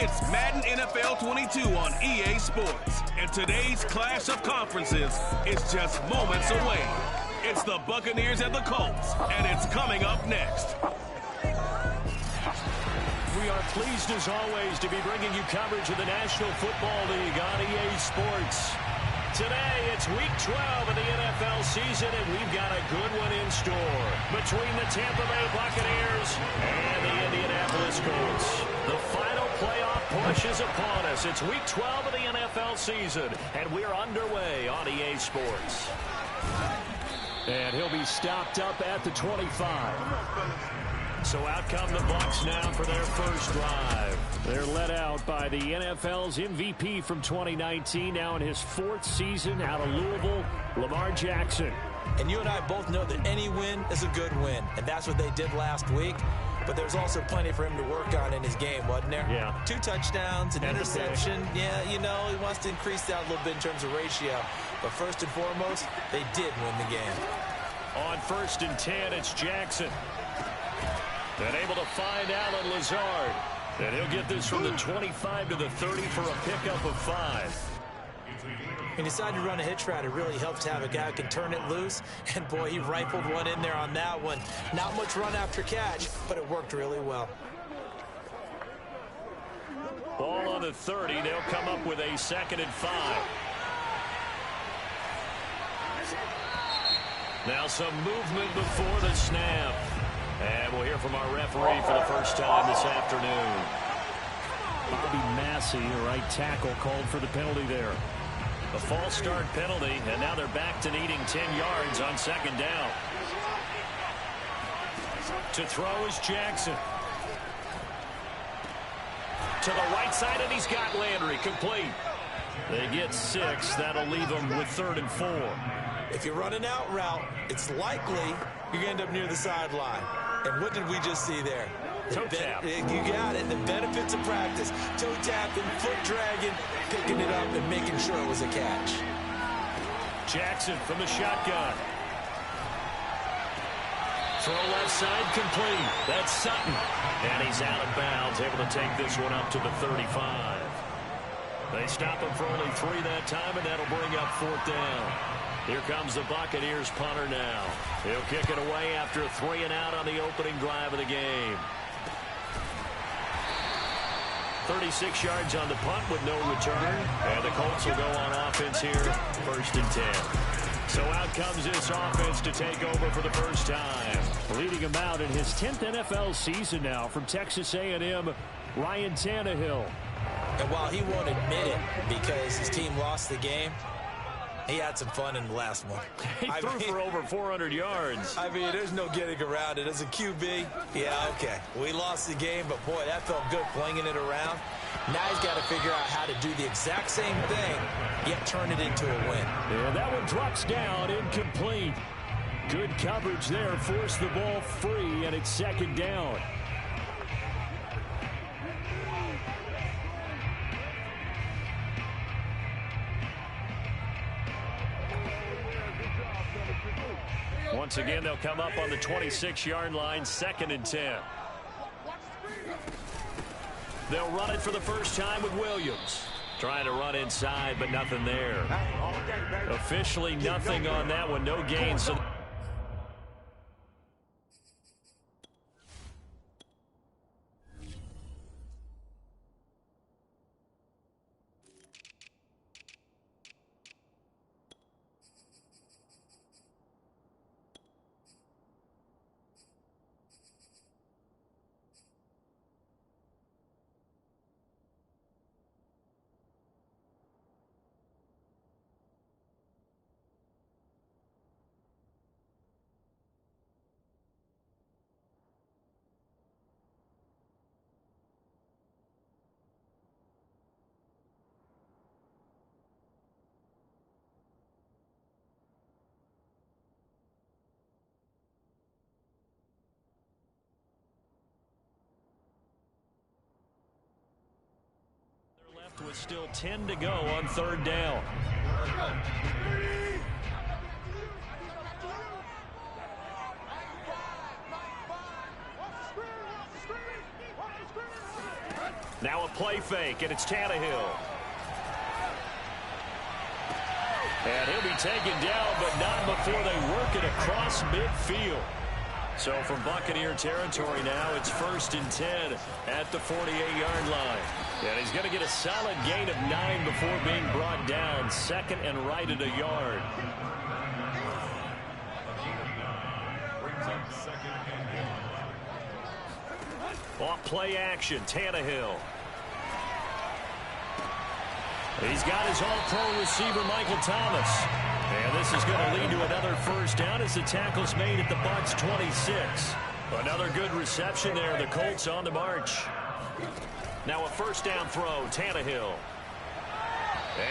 It's Madden NFL 22 on EA Sports, and today's clash of conferences is just moments away. It's the Buccaneers and the Colts, and it's coming up next. We are pleased, as always, to be bringing you coverage of the National Football League on EA Sports. Today, it's Week 12 of the NFL season, and we've got a good one in store between the Tampa Bay Buccaneers and the Indianapolis Colts. The final playoff push is upon us. It's Week 12 of the NFL season, and we're underway on EA Sports. And he'll be stopped up at the 25. So out come the Bucs now for their first drive. They're led out by the NFL's MVP from 2019, now in his fourth season out of Louisville, Lamar Jackson. And you and I both know that any win is a good win, and that's what they did last week. But there's also plenty for him to work on in his game, wasn't there? Yeah. 2 touchdowns, an interception. Yeah, you know, he wants to increase that a little bit in terms of ratio. But first and foremost, they did win the game. On 1st and 10, it's Jackson. And able to find Alan Lazard. And he'll get this from the 25 to the 30 for a pickup of 5. He decided to run a hitch route. It really helps to have a guy who can turn it loose. And, boy, he rifled one in there on that one. Not much run after catch, but it worked really well. Ball on the 30. They'll come up with a 2nd and 5. Now some movement before the snap. And we'll hear from our referee for the first time this afternoon. Bobby Massey, the right tackle, called for the penalty there. A false start penalty, and now they're back to needing 10 yards on 2nd down. To throw is Jackson. To the right side, and he's got Landry complete. They get 6. That'll leave them with 3rd and 4. If you run an out route, it's likely you're going to end up near the sideline. And what did we just see there? Toe tap. You got it. The benefits of practice. Toe tapping, foot dragging, picking it up, and making sure it was a catch. Jackson from the shotgun. Throw left side complete. That's Sutton. And he's out of bounds, able to take this one up to the 35. They stop him for only 3 that time, and that'll bring up 4th down. Here comes the Buccaneers punter now. He'll kick it away after a 3 and out on the opening drive of the game. 36 yards on the punt with no return. And the Colts will go on offense here, 1st and 10. So out comes this offense to take over for the first time. Leading him out in his 10th NFL season now from Texas A&M, Ryan Tannehill. And while he won't admit it because his team lost the game, he had some fun in the last one. He threw for over 400 yards. I mean, there's no getting around it. As a QB, yeah, okay. We lost the game, but, boy, that felt good flinging it around. Now he's got to figure out how to do the exact same thing, yet turn it into a win. Yeah, that one drops down, incomplete. Good coverage there, forced the ball free, and it's 2nd down. Once again, they'll come up on the 26-yard line, 2nd and 10. They'll run it for the first time with Williams. Trying to run inside, but nothing there. Officially nothing on that one, no gain. So with still 10 to go on 3rd down. Now a play fake, and it's Tannehill. And he'll be taken down, but not before they work it across midfield. So from Buccaneer territory now, it's 1st and 10 at the 48-yard line. And he's going to get a solid gain of 9 before being brought down. 2nd and right at a yard. Off play action, Tannehill. He's got his all-pro receiver, Michael Thomas. And this is going to lead to another first down as the tackle's made at the Bucs 26. Another good reception there. The Colts on the march. Now a first down throw, Tannehill.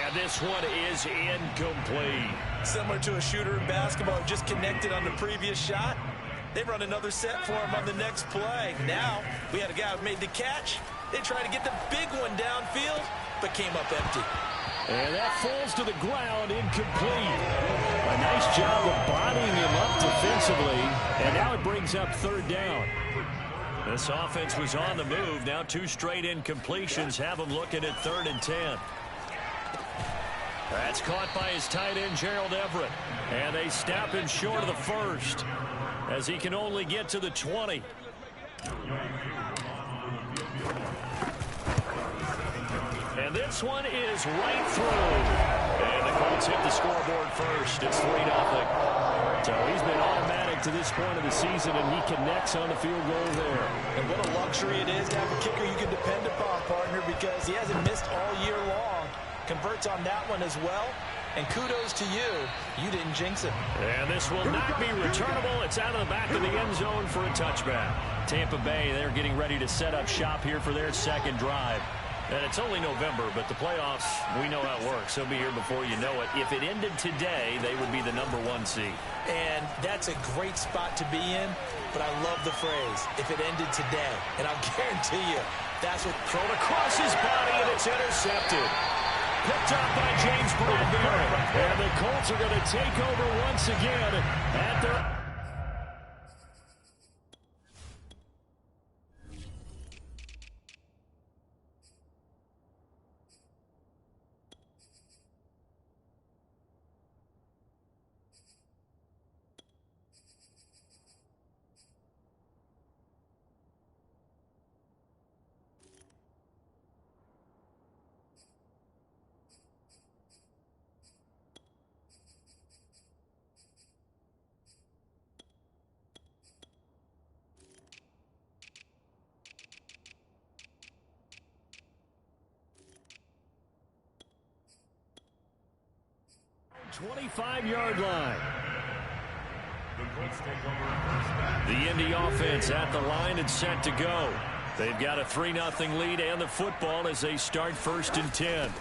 And this one is incomplete. Similar to a shooter in basketball, just connected on the previous shot. They run another set for him on the next play. Now we had a guy who made the catch. They tried to get the big one downfield, but came up empty. And that falls to the ground, incomplete. A nice job of bodying him up defensively, and now it brings up 3rd down. This offense was on the move. Now 2 straight incompletions have them looking at 3rd and 10. That's caught by his tight end, Gerald Everett. And they snap him short of the first as he can only get to the 20. And this one is right through. And the Colts hit the scoreboard first. It's 3-0. So he's been automatic to this point of the season, and he connects on the field goal there. And what a luxury it is to have a kicker you can depend upon, partner, because he hasn't missed all year long. Converts on that one as well. And kudos to you. You didn't jinx it. And this will not be returnable. It's out of the back of the end zone for a touchback. Tampa Bay, they're getting ready to set up shop here for their second drive. And it's only November, but the playoffs, we know how it works. They'll be here before you know it. If it ended today, they would be the #1 seed. And that's a great spot to be in, but I love the phrase, if it ended today. And I'll guarantee you, that's what... Thrown across his body, and it's intercepted. Picked up by James Bradbury. And the Colts are going to take over once again at their... ...25-yard line. The Indy offense at the line and set to go. They've got a 3-0 lead and the football as they start 1st and 10.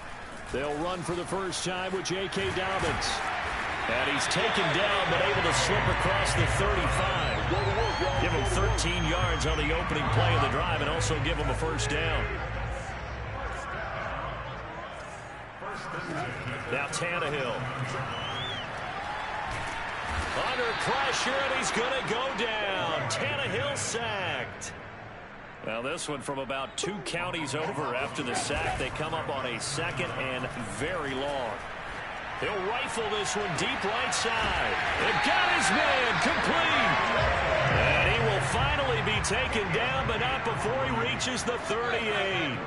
They'll run for the first time with J.K. Dobbins. And he's taken down but able to slip across the 35. Give him 13 yards on the opening play of the drive and also give him a first down. Now Tannehill. Under pressure, and he's going to go down. Tannehill sacked. Now this one from about 2 counties over after the sack. They come up on a 2nd and very long. He'll rifle this one deep right side. They've got his man complete. And he will finally be taken down, but not before he reaches the 38.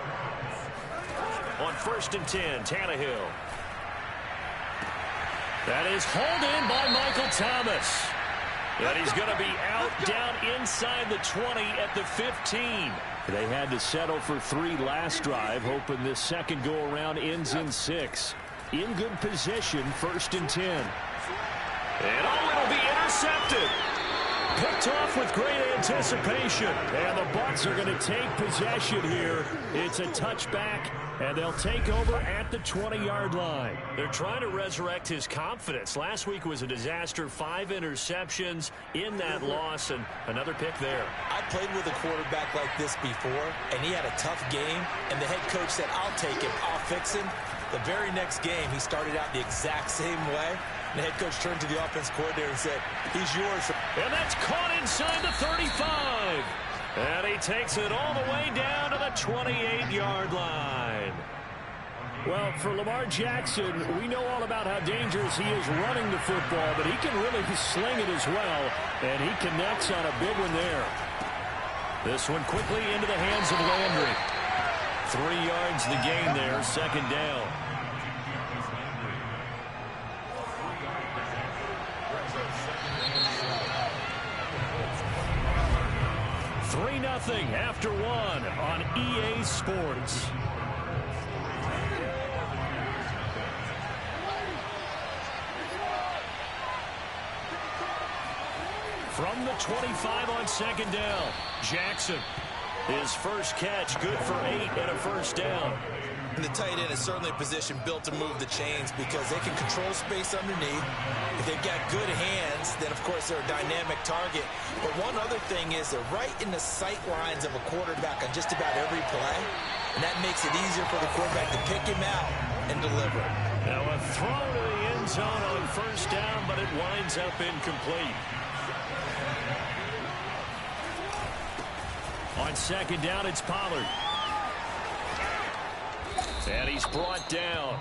On 1st and 10, Tannehill. That is hauled in by Michael Thomas. And he's going to be out down inside the 20 at the 15. They had to settle for 3 last drive, hoping this second go-around ends in 6. In good position, 1st and 10. And it'll be intercepted. Picked off with great anticipation. And the Bucs are going to take possession here. It's a touchback, and they'll take over at the 20-yard line. They're trying to resurrect his confidence. Last week was a disaster. 5 interceptions in that loss, and another pick there. I played with a quarterback like this before, and he had a tough game, and the head coach said, I'll take him, I'll fix him. The very next game, he started out the exact same way. The head coach turned to the offense coordinator and said, he's yours. And that's caught inside the 35. And he takes it all the way down to the 28-yard line. Well, for Lamar Jackson, we know all about how dangerous he is running the football, but he can really sling it as well, and he connects on a big one there. This one quickly into the hands of Landry. 3 yards the gain there, second down. 3-0 after one on EA Sports. From the 25 on second down, Jackson. His first catch, good for 8 and a first down. And the tight end is certainly a position built to move the chains because they can control space underneath. If they've got good hands, then, of course, they're a dynamic target. But one other thing is they're right in the sight lines of a quarterback on just about every play. And that makes it easier for the quarterback to pick him out and deliver. Now a throw to the end zone on first down, but it winds up incomplete. On second down, it's Pollard. And he's brought down.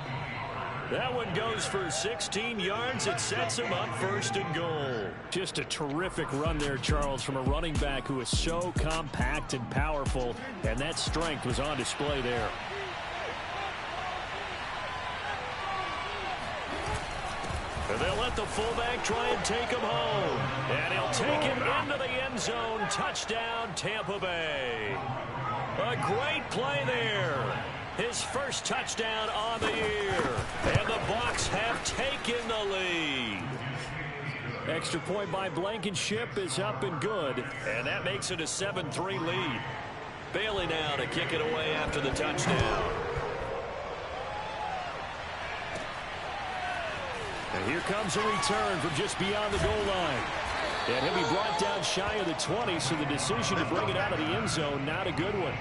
That one goes for 16 yards. It sets him up first and goal. Just a terrific run there, Charles, from a running back who is so compact and powerful, and that strength was on display there. And they'll let the fullback try and take him home. And he'll take him into the end zone. Touchdown, Tampa Bay. A great play there. His first touchdown on the year. And the Bucs have taken the lead. Extra point by Blankenship is up and good. And that makes it a 7-3 lead. Bailey now to kick it away after the touchdown. And here comes a return from just beyond the goal line. And he'll be brought down shy of the 20, so the decision to bring it out of the end zone, not a good one.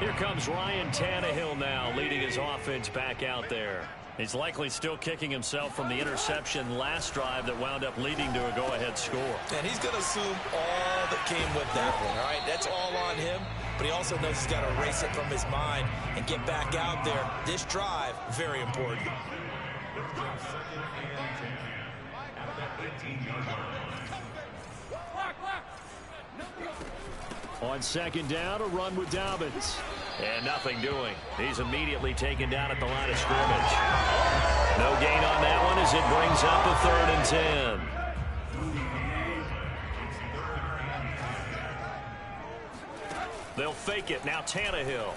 Here comes Ryan Tannehill now, leading his offense back out there. He's likely still kicking himself from the interception last drive that wound up leading to a go-ahead score. And he's going to assume all that came with that one, all right? That's all on him, but he also knows he's got to erase it from his mind and get back out there. This drive, very important. On second down, a run with Dobbins. And nothing doing. He's immediately taken down at the line of scrimmage. No gain on that one as it brings up a 3rd and 10. They'll fake it. Now Tannehill.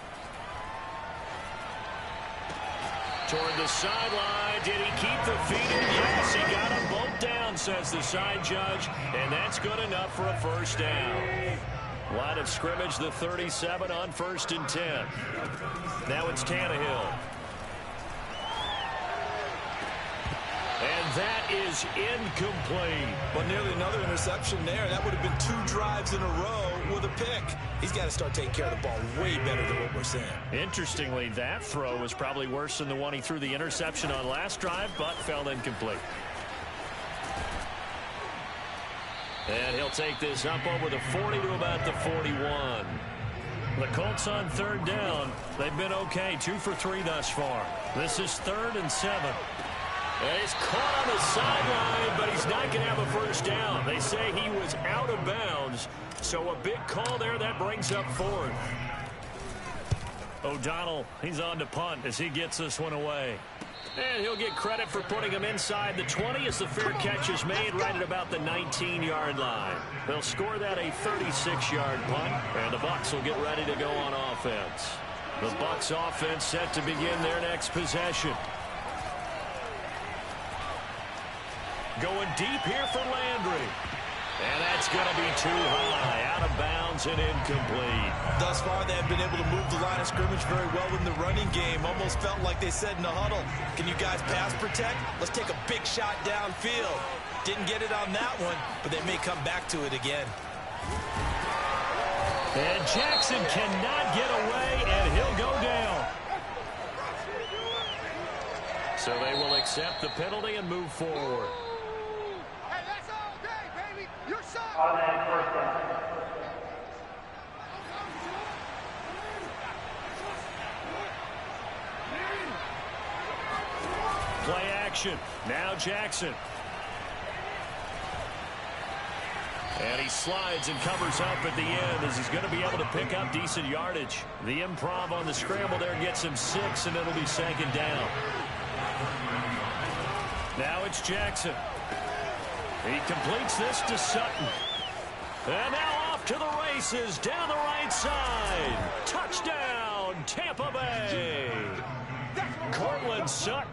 Toward the sideline. Did he keep the feet in? Yes, he got them both down, says the side judge. And that's good enough for a first down. Line of scrimmage, the 37 on 1st and 10. Now it's Tannehill. And that is incomplete. But nearly another interception there. That would have been 2 drives in a row with a pick. He's got to start taking care of the ball way better than what we're seeing. Interestingly, that throw was probably worse than the one he threw the interception on last drive, but fell incomplete. And he'll take this up over the 40 to about the 41. The Colts on 3rd down. They've been okay, 2 for 3 thus far. This is 3rd and 7. And he's caught on the sideline, but he's not going to have a first down. They say he was out of bounds, so a big call there. That brings up 4th. O'Donnell, he's on to punt as he gets this one away. And he'll get credit for putting him inside the 20 as the fair catch is made right at about the 19-yard line. They'll score that a 36-yard punt, and the Bucs will get ready to go on offense. The Bucs offense set to begin their next possession. Going deep here for Landry. And that's going to be too high, out of bounds and incomplete. Thus far, they have been able to move the line of scrimmage very well in the running game. Almost felt like they said in the huddle, can you guys pass protect? Let's take a big shot downfield. Didn't get it on that one, but they may come back to it again. And Jackson cannot get away, and he'll go down. So they will accept the penalty and move forward. Hey, that's all day, baby. You're so Automatic first down. Play action. Now Jackson. And he slides and covers up at the end as he's going to be able to pick up decent yardage. The improv on the scramble there gets him 6, and it'll be second down. Now it's Jackson. He completes this to Sutton. And now off to the races down the right side. Touchdown, Tampa Bay. Cortland Sutton.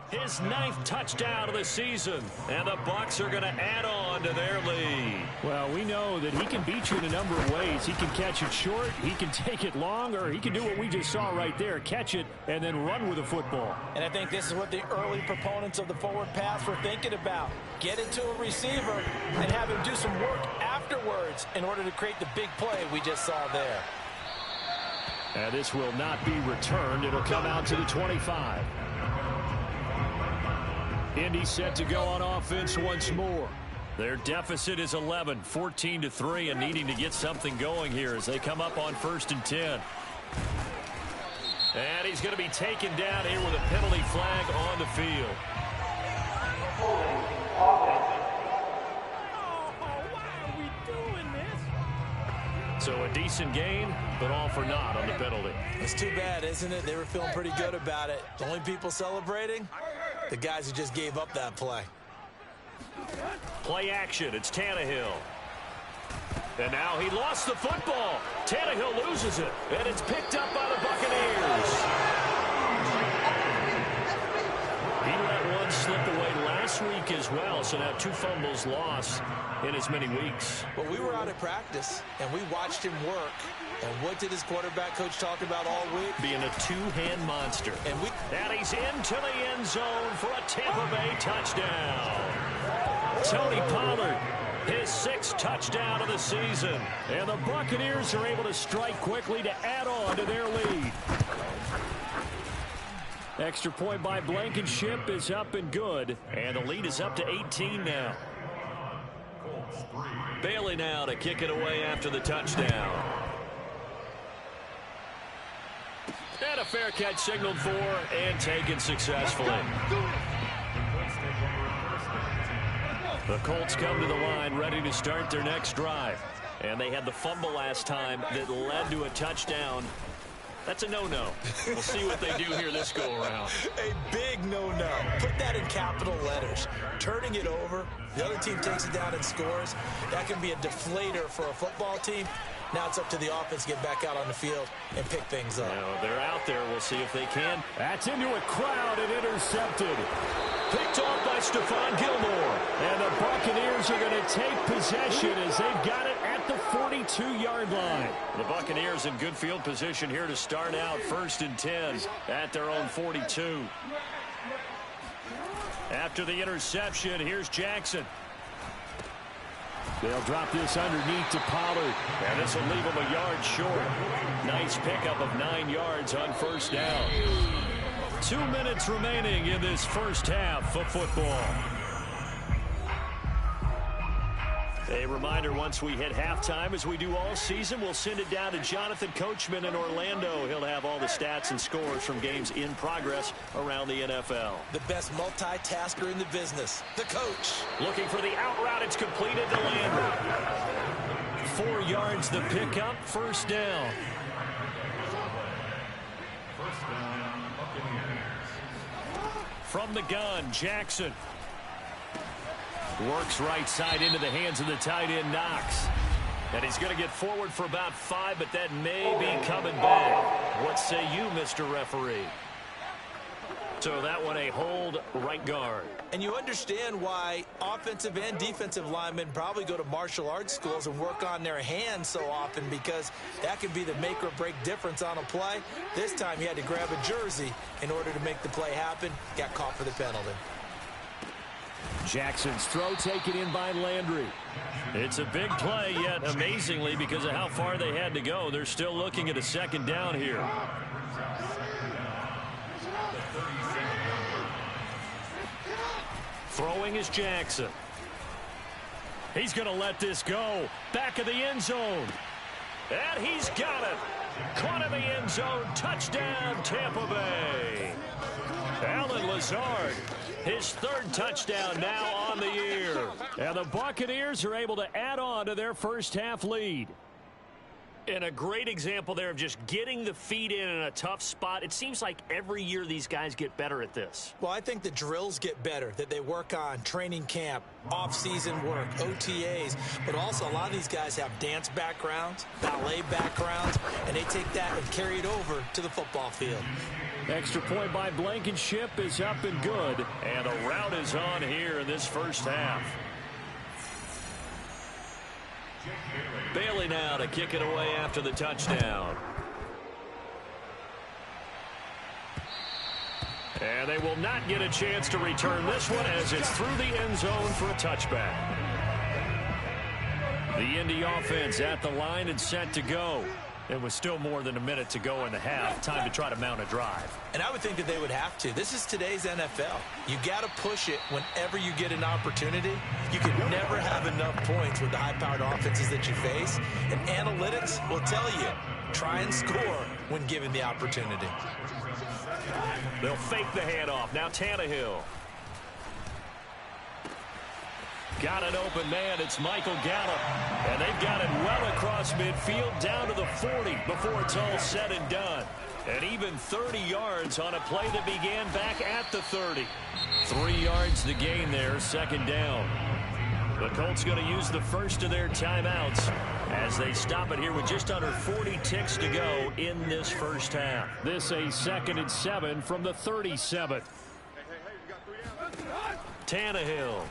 His 9th touchdown of the season, and the Bucs are going to add on to their lead. Well, we know that he can beat you in a number of ways. He can catch it short, he can take it long, or he can do what we just saw right there, catch it and then run with the football. And I think this is what the early proponents of the forward pass were thinking about. Get it to a receiver and have him do some work afterwards in order to create the big play we just saw there. And this will not be returned. It'll come out to the 25. Indy set to go on offense once more. Their deficit is 11, 14-3, and needing to get something going here as they come up on 1st and 10. And he's going to be taken down here with a penalty flag on the field. So a decent gain, but all for naught on the penalty. It's too bad, isn't it? They were feeling pretty good about it. The only people celebrating? The guys who just gave up that play. Play action. It's Tannehill. And now he lost the football. Tannehill loses it. And it's picked up by the Buccaneers. He let one slip away last week as well. So now 2 fumbles lost in as many weeks. Well, we were out at practice, and we watched him work. And what did his quarterback coach talk about all week? Being a 2-hand monster. And he's into the end zone for a Tampa Bay touchdown. Tony Pollard, his 6th touchdown of the season. And the Buccaneers are able to strike quickly to add on to their lead. Extra point by Blankenship is up and good. And the lead is up to 18 now. Bailey now to kick it away after the touchdown. And a fair catch signaled for and taken successfully. The Colts come to the line ready to start their next drive. And they had the fumble last time that led to a touchdown. That's a no-no. We'll see what they do here this go-around. A big no-no. Put that in capital letters. Turning it over, the other team takes it down and scores. That can be a deflator for a football team. Now it's up to the offense to get back out on the field and pick things up. Now they're out there. We'll see if they can. That's into a crowd and intercepted. Picked off by Stephon Gilmore. And the Buccaneers are going to take possession as they've got it at the 42-yard line. The Buccaneers in good field position here to start out 1st and 10 at their own 42. After the interception, here's Jackson. They'll drop this underneath to Pollard. And this will leave him a yard short. Nice pickup of 9 yards on 1st down. 2 minutes remaining in this first half of football. A reminder, once we hit halftime, as we do all season, we'll send it down to Jonathan Coachman in Orlando. He'll have all the stats and scores from games in progress around the NFL. The best multitasker in the business, the coach. Looking for the out route. It's completed to Landry. 4 yards the pickup, 1st down. From the gun, Jackson. Works right side into the hands of the tight end, Knox. And he's going to get forward for about 5, but that may be coming back. What say you, Mr. Referee? So that one a hold, right guard. And you understand why offensive and defensive linemen probably go to martial arts schools and work on their hands so often, because that can be the make or break difference on a play. This time he had to grab a jersey in order to make the play happen. Got caught for the penalty. Jackson's throw taken in by Landry. It's a big play, yet amazingly, because of how far they had to go, they're still looking at a second down here. Throwing is Jackson. He's going to let this go. Back of the end zone. And he's got it. Caught in the end zone. Touchdown, Tampa Bay. Allen Lazard, his third touchdown now on the year. And the Buccaneers are able to add on to their first half lead. And a great example there of just getting the feet in a tough spot. It seems like every year these guys get better at this. Well, I think the drills get better, that they work on training camp, off-season work, OTAs, but also a lot of these guys have dance backgrounds, ballet backgrounds, and they take that and carry it over to the football field. Extra point by Blankenship is up and good. And the route is on here in this first half. Bailey now to kick it away after the touchdown. And they will not get a chance to return this one as it's through the end zone for a touchback. The Indy offense at the line and set to go. It was still more than a minute to go in the half. Time to try to mount a drive. And I would think that they would have to. This is today's NFL. You got to push it whenever you get an opportunity. You can never have enough points with the high-powered offenses that you face. And analytics will tell you, try and score when given the opportunity. They'll fake the handoff. Now Tannehill. Got an open man. It's Michael Gallup. And they've got it well across midfield down to the 40 before it's all said and done. And even 30 yards on a play that began back at the 30. 3 yards to gain there, second down. The Colts going to use the first of their timeouts as they stop it here with just under 40 ticks to go in this first half. This a 2nd and 7 from the 37. Tannehill.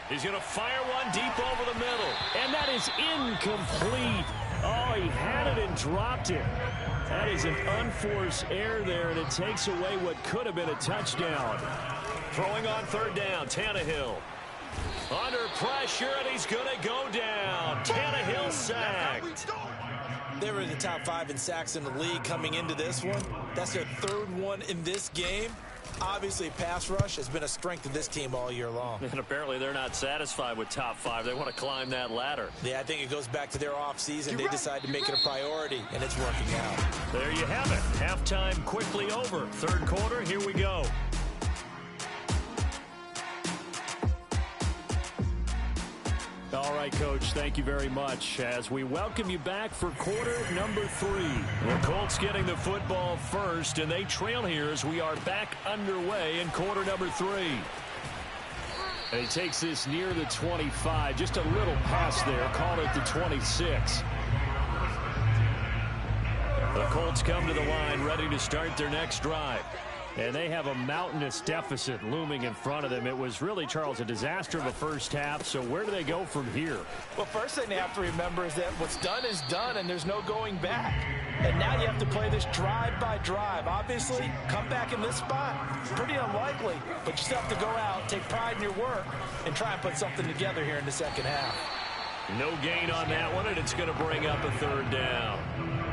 He's going to fire one deep over the middle. And that is incomplete. Oh, he had it and dropped it. That is an unforced error there, and it takes away what could have been a touchdown. Throwing on third down, Tannehill. Under pressure, and he's going to go down. Tannehill sacked. They were in the top 5 in sacks in the league coming into this one. That's their third one in this game. Obviously, pass rush has been a strength of this team all year long. And apparently they're not satisfied with top 5. They want to climb that ladder. Yeah, I think it goes back to their offseason. They decide to make it a priority, and it's working out. There you have it. Halftime quickly over. Third quarter, here we go. All right, Coach, thank you very much as we welcome you back for quarter number 3. The Colts getting the football first, and they trail here as we are back underway in quarter number 3. And he takes this near the 25. Just a little pass there. Call it the 26. The Colts come to the line ready to start their next drive. And they have a mountainous deficit looming in front of them. It was really, Charles, a disaster of a first half. So where do they go from here? Well, first thing they have to remember is that what's done is done, and there's no going back. And now you have to play this drive by drive. Obviously, come back in this spot, pretty unlikely. But you still have to go out, take pride in your work, and try and put something together here in the second half. No gain on that one, and it's going to bring up a third down.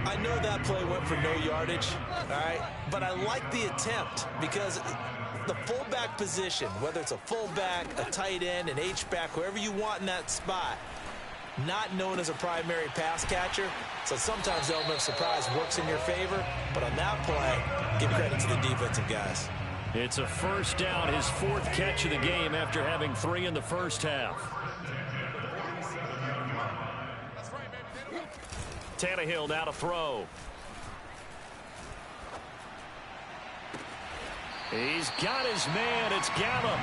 I know that play went for no yardage, all right? But I like the attempt because the fullback position, whether it's a fullback, a tight end, an H-back, whoever you want in that spot, not known as a primary pass catcher. So sometimes the element of surprise works in your favor. But on that play, give credit to the defensive guys. It's a first down, his 4th catch of the game after having 3 in the first half. Tannehill now to throw. He's got his man. It's Gallup.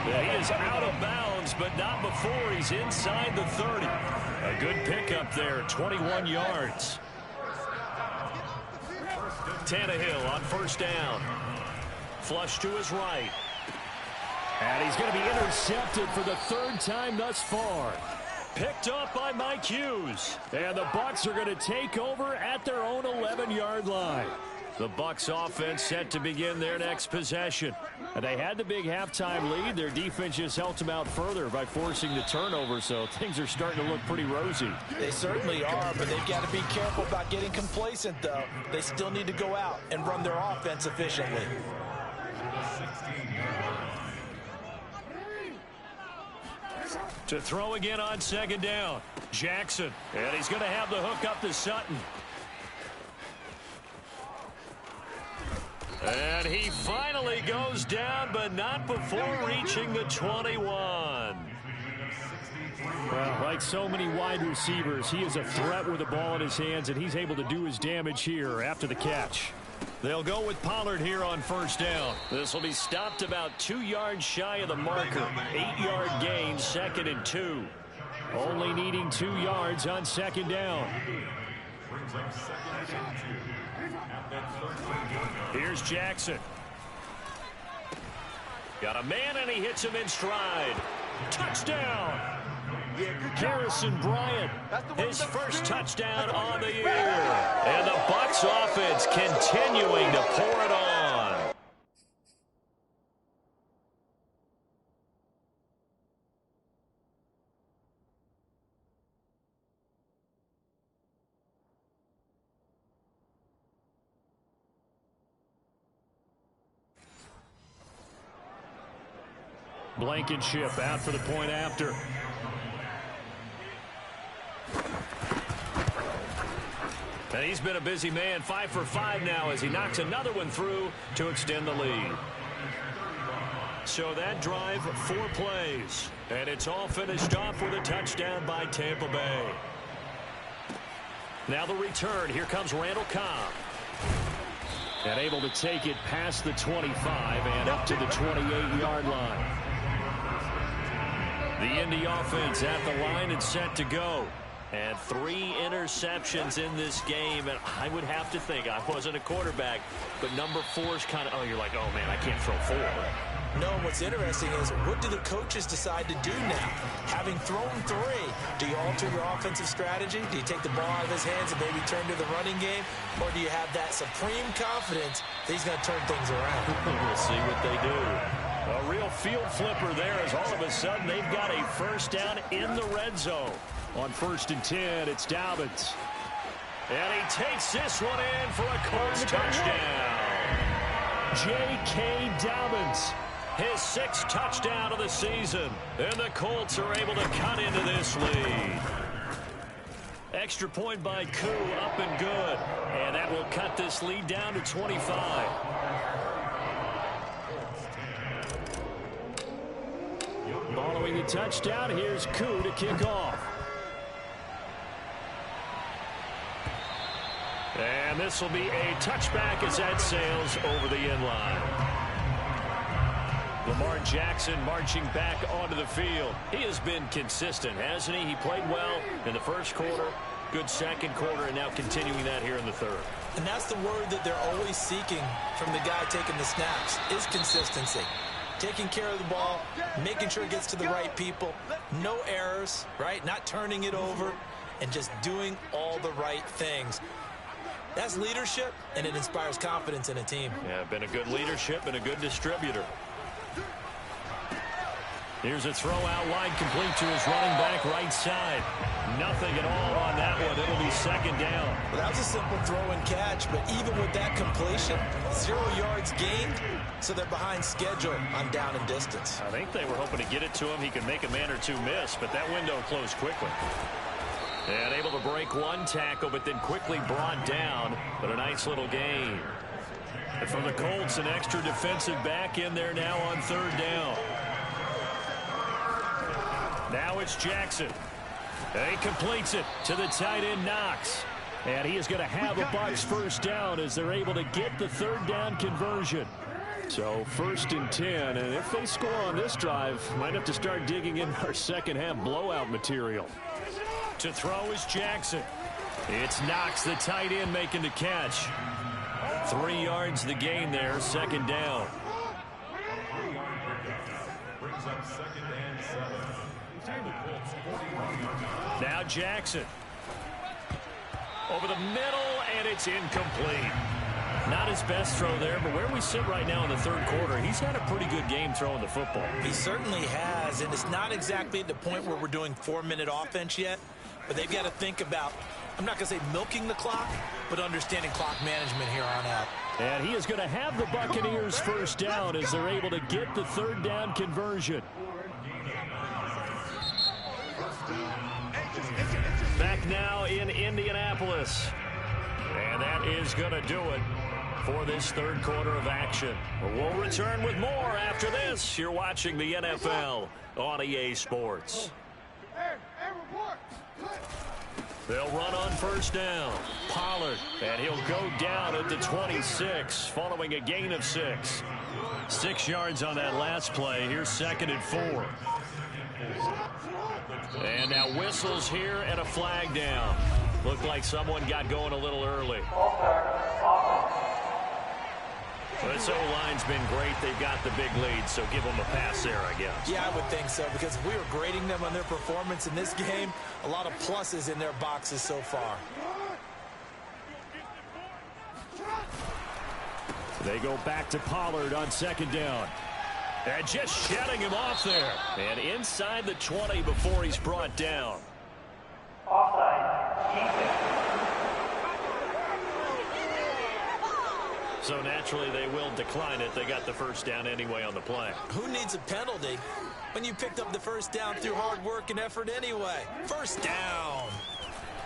He is out of bounds, but not before he's inside the 30. A good pickup there, 21 yards. Tannehill on first down. Flush to his right. And he's going to be intercepted for the 3rd time thus far. Picked up by Mike Hughes. And the Bucs are going to take over at their own 11-yard line. The Bucs offense set to begin their next possession. And they had the big halftime lead. Their defense just helped them out further by forcing the turnover, so things are starting to look pretty rosy. They certainly are, but they've got to be careful about getting complacent, though. They still need to go out and run their offense efficiently. To throw again on second down. Jackson. And he's going to have the hook up to Sutton. And he finally goes down, but not before reaching the 21. Well, like so many wide receivers, he is a threat with the ball in his hands, and he's able to do his damage here after the catch. They'll go with Pollard here on first down. This will be stopped about 2 yards shy of the marker. 8-yard gain, 2nd and 2. Only needing 2 yards on second down. Here's Jackson. Got a man, and he hits him in stride. Touchdown! Harrison Bryant, his first touchdown on the year. And the Bucs offense continuing to pour it on. Blankenship out for the point after. And he's been a busy man, 5 for 5 now as he knocks another one through to extend the lead. So that drive, 4 plays. And it's all finished off with a touchdown by Tampa Bay. Now the return. Here comes Randall Cobb. And able to take it past the 25 and up to the 28-yard line. The Indy offense at the line and set to go. And 3 interceptions in this game. And I would have to think, I wasn't a quarterback, but number 4 is kind of, oh, you're like, oh, man, I can't throw 4. No, what's interesting is what do the coaches decide to do now? Having thrown 3, do you alter your offensive strategy? Do you take the ball out of his hands and maybe turn to the running game? Or do you have that supreme confidence that he's going to turn things around? We'll see what they do. A real field flipper there as all of a sudden they've got a first down in the red zone. On 1st and 10, it's Dobbins. And he takes this one in for a Colts touchdown. J.K. Dobbins, his 6th touchdown of the season. And the Colts are able to cut into this lead. Extra point by Koo, up and good. And that will cut this lead down to 25. Following the touchdown, here's Koo to kick off. And this will be a touchback as that sails over the end line. Lamar Jackson marching back onto the field. He has been consistent, hasn't he? He played well in the first quarter, good second quarter, and now continuing that here in the third. And that's the word that they're always seeking from the guy taking the snaps, is consistency. Taking care of the ball, making sure it gets to the right people, no errors, right? Not turning it over, and just doing all the right things. That's leadership, and it inspires confidence in a team. Yeah, been a good leadership and a good distributor. Here's a throw out wide, complete to his running back right side. Nothing at all on that one. It'll be second down. Well, that was a simple throw and catch, but even with that completion, 0 yards gained, so they're behind schedule on down and distance. I think they were hoping to get it to him. He could make a man or two miss, but that window closed quickly. And able to break one tackle, but then quickly brought down. But a nice little gain. And for the Colts, an extra defensive back in there now on 3rd down. Now it's Jackson. And he completes it to the tight end Knox. And he is going to have a Bucs first down as they're able to get the 3rd down conversion. So 1st and 10, and if they score on this drive, might have to start digging in our second half blowout material. To throw is Jackson. It's Knox, the tight end, making the catch. 3 yards the gain there, 2nd down. Now Jackson. Over the middle, and it's incomplete. Not his best throw there, but where we sit right now in the third quarter, he's had a pretty good game throwing the football. He certainly has, and it's not exactly at the point where we're doing 4-minute offense yet, but they've got to think about, I'm not going to say milking the clock, but understanding clock management here on out. And he is going to have the Buccaneers first down as they're able to get the third down conversion. Back now in Indianapolis. And that is going to do it for this third quarter of action. We'll return with more after this. You're watching the NFL on EA Sports. They'll run on first down. Pollard, and he'll go down at the 26 following a gain of 6. 6 yards on that last play. Here's 2nd and 4. And now whistles here and a flag down. Looked like someone got going a little early. This O-line's been great. They've got the big lead, so give them a pass there, I guess. Yeah, I would think so, because if we were grading them on their performance in this game, a lot of pluses in their boxes so far. They go back to Pollard on 2nd down. And just shutting him off there. And inside the 20 before he's brought down. So naturally they will decline it. They got the first down anyway on the play. Who needs a penalty when you picked up the first down through hard work and effort anyway? First down.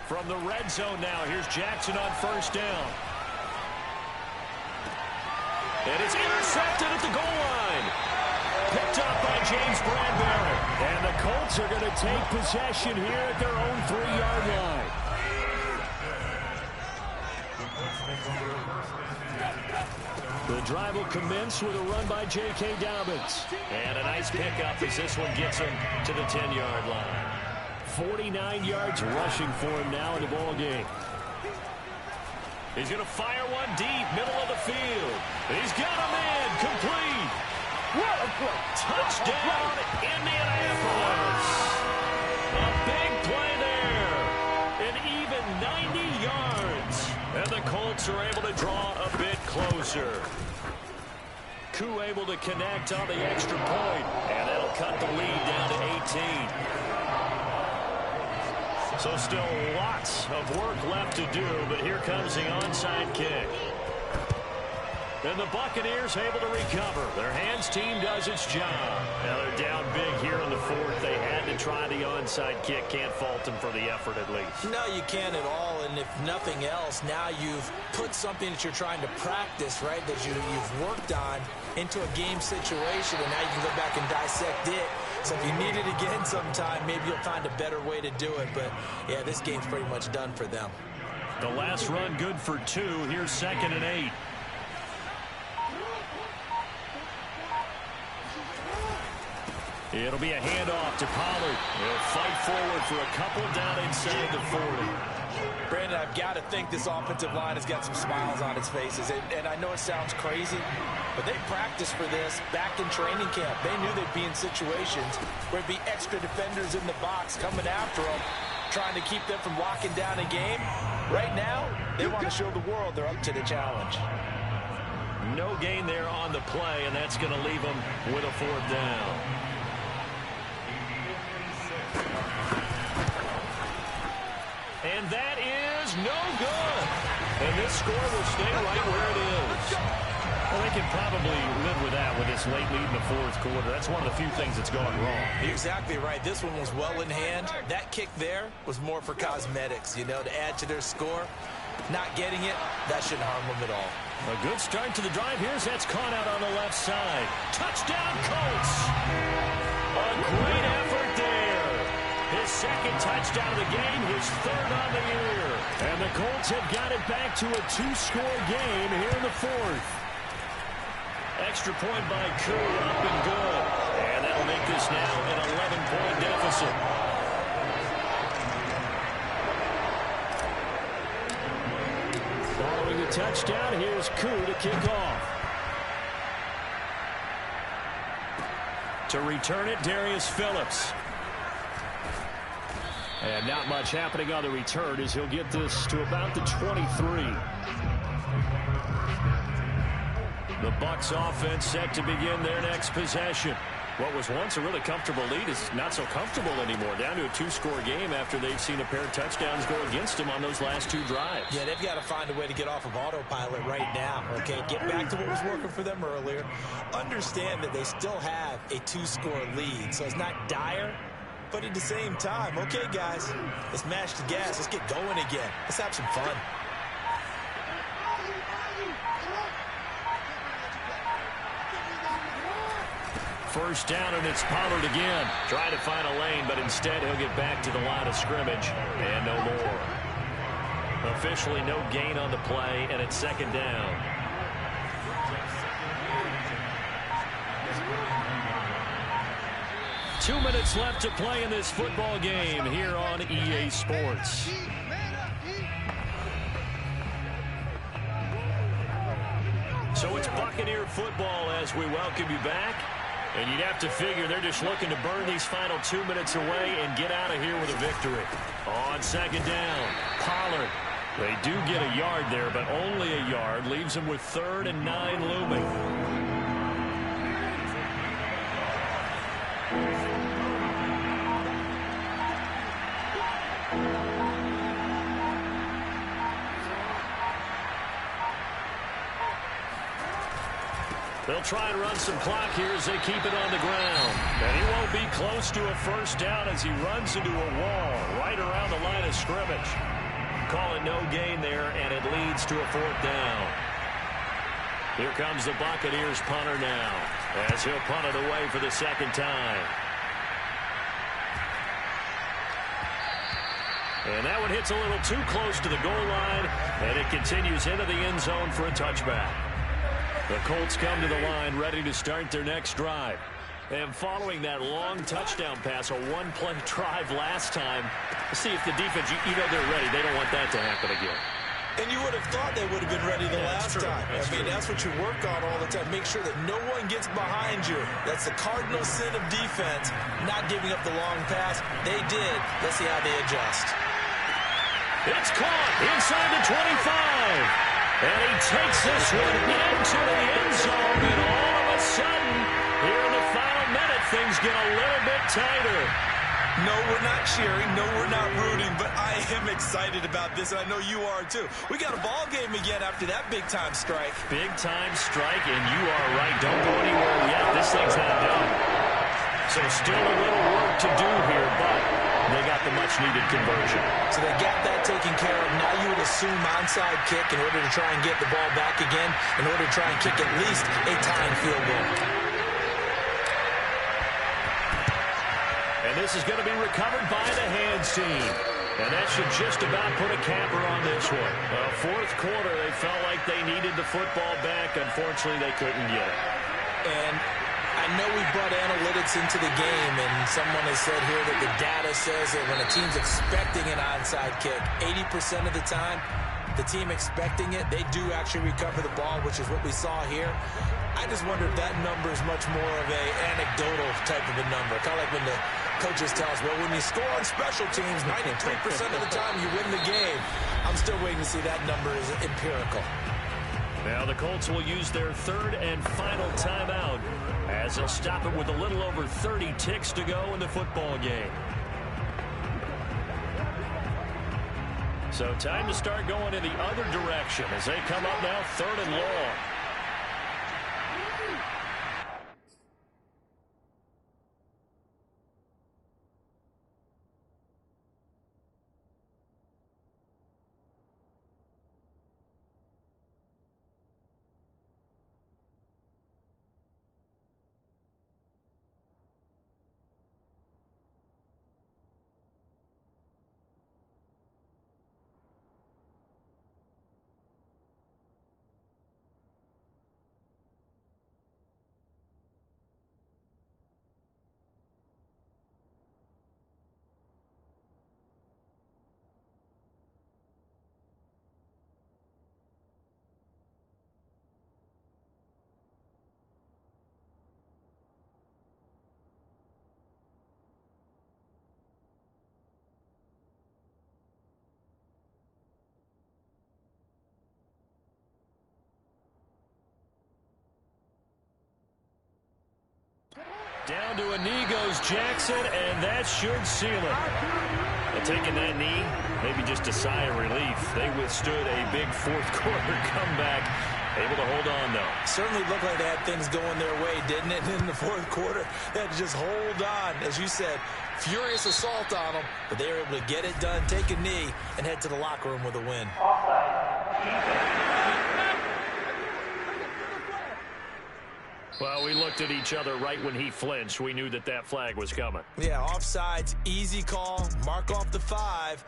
From the red zone now, here's Jackson on first down. And it's intercepted at the goal line. Picked up by James Bradbury. And the Colts are going to take possession here at their own 3-yard line. The drive will commence with a run by J.K. Dobbins. And a nice pickup as this one gets him to the 10-yard line. 49 yards rushing for him now in the ball game. He's going to fire one deep, middle of the field. He's got him in, complete. Touchdown, Indianapolis. A big play there. An even 90 yards. And the Colts are able to draw a bit closer. Koo able to connect on the extra point. And that'll cut the lead down to 18. So still lots of work left to do, but here comes the onside kick. And the Buccaneers able to recover. Their hands team does its job. Now they're down big here in the fourth. They had to try the onside kick. Can't fault them for the effort at least. No, you can't at all. And if nothing else, now you've put something that you're trying to practice, right, that you've worked on into a game situation, and now you can go back and dissect it. So if you need it again sometime, maybe you'll find a better way to do it. But, yeah, this game's pretty much done for them. The last run good for 2. Here's 2nd and 8. It'll be a handoff to Pollard. He'll fight forward for a couple down inside the 40. Brandon, I've got to think this offensive line has got some smiles on its faces. And I know it sounds crazy, but they practiced for this back in training camp. They knew they'd be in situations where it'd be extra defenders in the box coming after them, trying to keep them from locking down a game. Right now, they want to show the world they're up to the challenge. No gain there on the play, and that's going to leave them with a 4th down. And that is no good. And this score will stay right where it is. Well, they can probably live with that with this late lead in the fourth quarter. That's one of the few things that's gone wrong. You're exactly right. This one was well in hand. That kick there was more for cosmetics, you know, to add to their score. Not getting it, that shouldn't harm them at all. A good start to the drive. Here's that's caught out on the left side. Touchdown, Colts. A great effort there. His 2nd touchdown of the game, his 3rd on the year. And the Colts have got it back to a 2-score game here in the 4th. Extra point by Koo, up and good. And that'll make this now an 11-point deficit. Following the touchdown, here's Koo to kick off. To return it, Darius Phillips. And not much happening on the return as he'll get this to about the 23. Bucs offense set to begin their next possession. What was once a really comfortable lead is not so comfortable anymore. Down to a 2-score game after they've seen a pair of touchdowns go against them on those last 2 drives. Yeah, they've got to find a way to get off of autopilot right now. Okay, get back to what was working for them earlier. Understand that they still have a 2-score lead, so it's not dire. But at the same time, okay, guys, let's mash the gas. Let's get going again. Let's have some fun. First down, and it's Pollard again. Trying to find a lane, but instead he'll get back to the line of scrimmage. And no more. Officially no gain on the play, and it's second down. Two minutes left to play in this football game here on EA Sports. So it's Buccaneer football as we welcome you back. And you'd have to figure they're just looking to burn these final 2 minutes away and get out of here with a victory. On second down, Pollard. They do get a yard there, but only a yard. Leaves them with 3rd and 9 looming. They'll try and run some clock here as they keep it on the ground. And he won't be close to a first down as he runs into a wall right around the line of scrimmage. Call it no gain there, and it leads to a 4th down. Here comes the Buccaneers punter now as he'll punt it away for the second time. And that one hits a little too close to the goal line, and it continues into the end zone for a touchback. The Colts come to the line ready to start their next drive. And following that long touchdown pass, a one-play drive last time, see if the defense, you know they're ready. They don't want that to happen again. And you would have thought they would have been ready the last time. That's what you work on all the time. Make sure that no one gets behind you. That's the cardinal sin of defense, not giving up the long pass. They did. Let's see how they adjust. It's caught inside the 25. And he takes this one into the end zone, and all of a sudden, here in the final minute, things get a little bit tighter. No, we're not cheering. No, we're not rooting, but I am excited about this, and I know you are too. We got a ball game again after that big-time strike. Big-time strike, and you are right. Don't go anywhere yet. This thing's not done. So still a little work to do here, but they got the much-needed conversion. So they got that taken care of. Now you would assume onside kick in order to try and get the ball back again, in order to try and kick at least a tying field goal. And this is going to be recovered by the hands team. And that should just about put a capper on this one. Fourth quarter, they felt like they needed the football back. Unfortunately, they couldn't get it. And I know we brought analytics into the game, and someone has said here that the data says that when a team's expecting an onside kick, 80% of the time, the team expecting it, they do actually recover the ball, which is what we saw here. I just wonder if that number is much more of a anecdotal type of a number. Kind of like when the coaches tell us, well, when you score on special teams, 93% of the time you win the game. I'm still waiting to see that number is empirical. Now the Colts will use their 3rd and final timeout as they'll stop it with a little over 30 ticks to go in the football game. So time to start going in the other direction as they come up now 3rd and long. Down to a knee goes Jackson, and that should seal it. And taking that knee, maybe just a sigh of relief. They withstood a big fourth-quarter comeback. Able to hold on, though. Certainly looked like they had things going their way, didn't it? In the fourth quarter, they had to just hold on. As you said, furious assault on them, but they were able to get it done, take a knee, and head to the locker room with a win. Well, we looked at each other right when he flinched. We knew that that flag was coming. Yeah, offsides, easy call, mark off the 5.